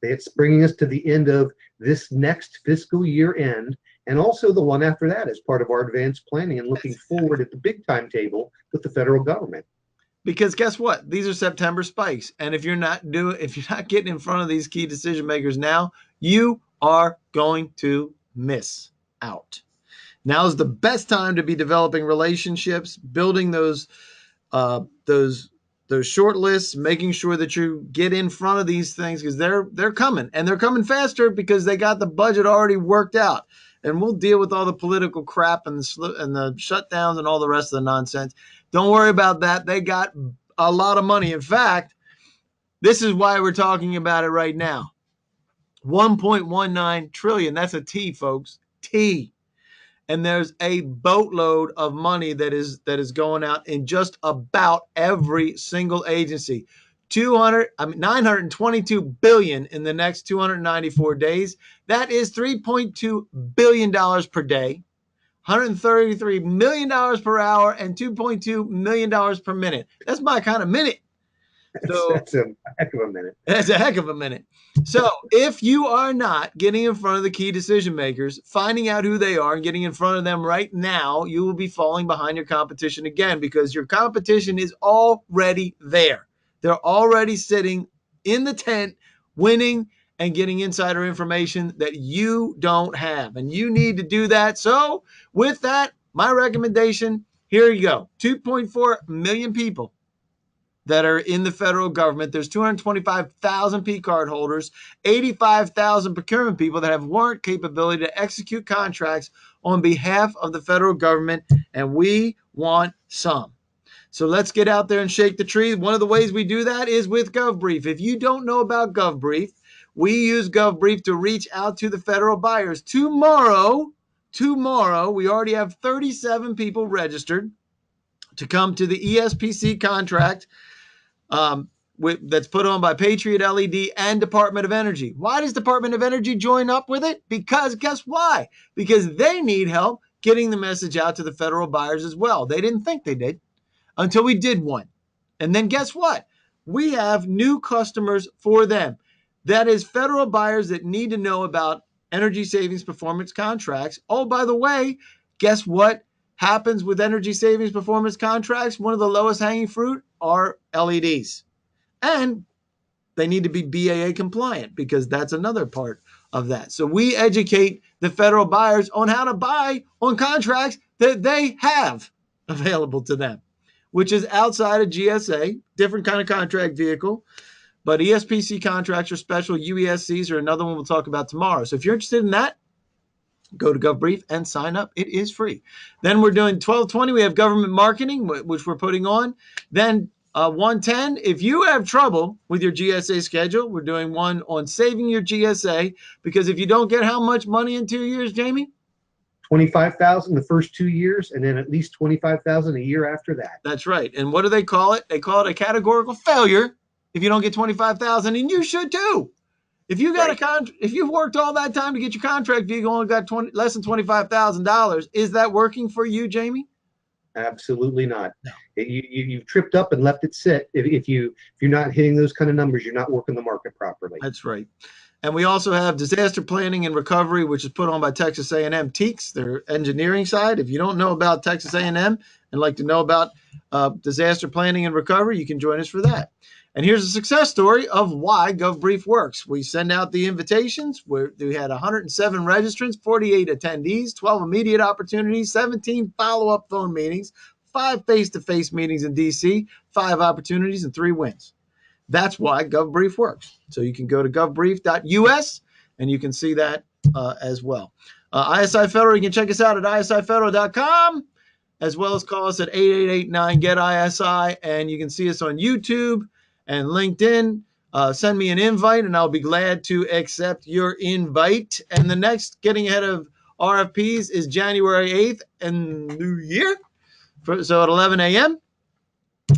It's bringing us to the end of this next fiscal year end, and also the one after that, as part of our advanced planning and looking forward at the big timetable with the federal government. Because guess what? These are September spikes, and if you're not getting in front of these key decision makers now, you are going to miss out. Now is the best time to be developing relationships, building those short lists, making sure that you get in front of these things, because they're coming, and they're coming faster because they got the budget already worked out. And we'll deal with all the political crap and the shutdowns and all the rest of the nonsense. Don't worry about that. They got a lot of money. In fact, this is why we're talking about it right now. 1.19 trillion. That's a T, folks. T. And there's a boatload of money that is going out in just about every single agency. 922 billion in the next 294 days. That is $3.2 billion per day, $133 million per hour, and $2.2 million per minute. That's my kind of minute. That's a heck of a minute. That's a heck of a minute. So if you are not getting in front of the key decision makers, finding out who they are and getting in front of them right now, you will be falling behind your competition again, because your competition is already there. They're already sitting in the tent, winning and getting insider information that you don't have. And you need to do that. So with that, my recommendation, here you go. 2.4 million people that are in the federal government. There's 225,000 P card holders, 85,000 procurement people that have warrant capability to execute contracts on behalf of the federal government, and we want some. So let's get out there and shake the tree. One of the ways we do that is with GovBrief. If you don't know about GovBrief, we use GovBrief to reach out to the federal buyers. Tomorrow, we already have 37 people registered to come to the ESPC contract that's put on by Patriot LED and Department of Energy. Why does Department of Energy join up with it? Because guess why? Because they need help getting the message out to the federal buyers as well. They didn't think they did until we did one. And then guess what? We have new customers for them. That is federal buyers that need to know about energy savings performance contracts. Oh, by the way, guess what happens with energy savings performance contracts? One of the lowest hanging fruit are LEDs. And they need to be BAA compliant, because that's another part of that. So we educate the federal buyers on how to buy on contracts that they have available to them, which is outside of GSA, different kind of contract vehicle. But ESPC contracts are special. UESCs are another one we'll talk about tomorrow. So if you're interested in that, go to GovBrief and sign up. It is free. Then we're doing 1220. We have government marketing, which we're putting on. Then 110, if you have trouble with your GSA schedule, we're doing one on saving your GSA, because if you don't get how much money in 2 years, Jamie? 25,000 the first 2 years, and then at least 25,000 a year after that. That's right. And what do they call it? They call it a categorical failure if you don't get 25,000, and you should too. If you got if you've worked all that time to get your contract vehicle, only got less than $25,000, is that working for you, Jamie? Absolutely not. No. You've tripped up and left it sit. If you're not hitting those kind of numbers, you're not working the market properly. That's right. And we also have disaster planning and recovery, which is put on by Texas A&M TEACS, their engineering side. If you don't know about Texas A&M and like to know about disaster planning and recovery, you can join us for that. And here's a success story of why GovBrief works. We send out the invitations. We had 107 registrants, 48 attendees, 12 immediate opportunities, 17 follow-up phone meetings, 5 face-to-face meetings in D.C., 5 opportunities, and 3 wins. That's why GovBrief works. So you can go to govbrief.us and you can see that as well. ISI Federal, you can check us out at isifederal.com, as well as call us at 8889-GET-ISI, and you can see us on YouTube and LinkedIn. Send me an invite, and I'll be glad to accept your invite. And the next Getting Ahead of RFPs is January 8th and New Year, so at 11 a.m.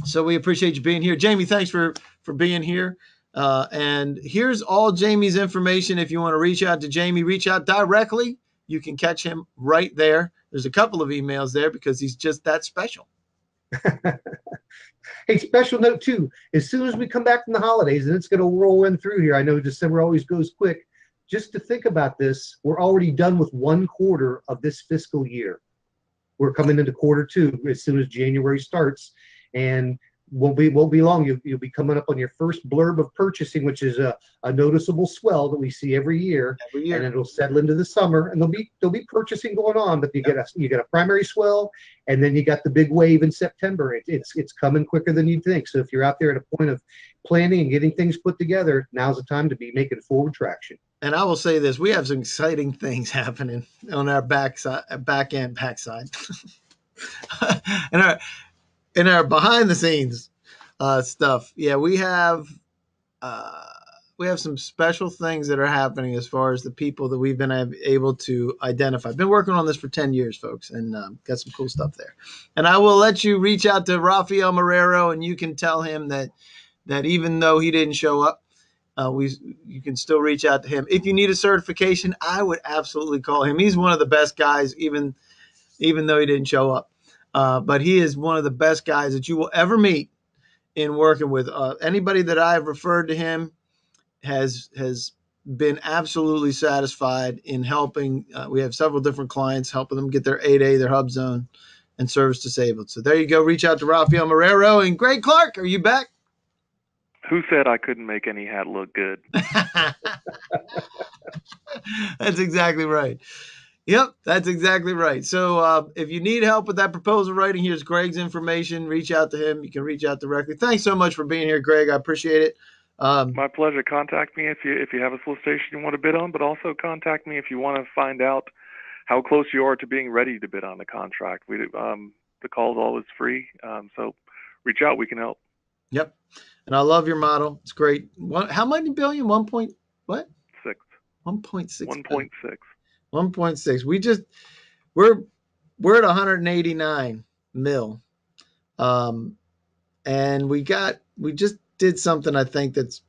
So we appreciate you being here. Jamie, thanks for being here. And here's all Jamie's information. If you want to reach out to Jamie, reach out directly. You can catch him right there. There's a couple of emails there because he's just that special. Hey, special note too, as soon as we come back from the holidays, and it's going to roll in through here, I know December always goes quick, just to think about this, we're already done with 1 quarter of this fiscal year. We're coming into quarter 2 as soon as January starts, and won't be long. You'll be coming up on your first blurb of purchasing, which is a noticeable swell that we see every year, and it'll settle into the summer, and there'll be purchasing going on. But you get a primary swell, and then you got the big wave in September. It's coming quicker than you'd think. So if you're out there at a point of planning and getting things put together, now's the time to be making forward traction. And I will say this: we have some exciting things happening on our backside, and our behind the scenes stuff. Yeah, we have some special things that are happening as far as the people that we've been able to identify. I've been working on this for 10 years, folks, and got some cool stuff there. And I will let you reach out to Rafael Marrero, and you can tell him that that even though he didn't show up, you can still reach out to him. If you need a certification, I would absolutely call him. He's one of the best guys, even though he didn't show up. But he is one of the best guys that you will ever meet in working with. Anybody that I've referred to him has been absolutely satisfied in helping. We have several different clients helping them get their 8A, their hub zone, and service disabled. So there you go. Reach out to Rafael Marrero and Greg Clark. Are you back? Who said I couldn't make any hat look good? That's exactly right. Yep, that's exactly right. So if you need help with that proposal writing, here's Greg's information. Reach out to him. You can reach out directly. Thanks so much for being here, Greg. I appreciate it. My pleasure. Contact me if you have a solicitation you want to bid on, but also contact me if you want to find out how close you are to being ready to bid on the contract. The call is always free, so reach out. We can help. Yep, and I love your model. It's great. How many billion? 1 point what? 6. 1.6. 1.6. 1.6. We're at 189 mil, and we just did something I think that's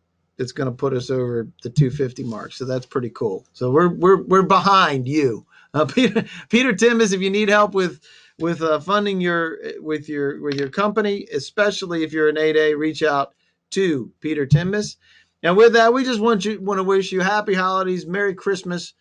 going to put us over the 250 mark. So that's pretty cool. So we're behind you, Peter Timmis. If you need help with funding with your company, especially if you're an 8A, reach out to Peter Timmis. And with that, we just want to wish you happy holidays, Merry Christmas.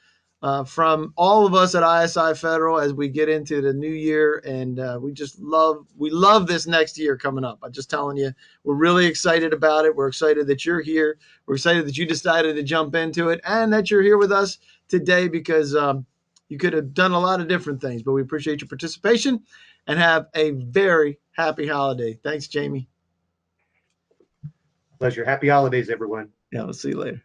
From all of us at ISI Federal as we get into the new year, and we love this next year coming up. I'm just telling you, we're really excited about it. We're excited that you're here. We're excited that you decided to jump into it, and that you're here with us today because you could have done a lot of different things, but we appreciate your participation and have a very happy holiday. Thanks, Jamie. Pleasure. Happy holidays, everyone. Yeah, we'll see you later.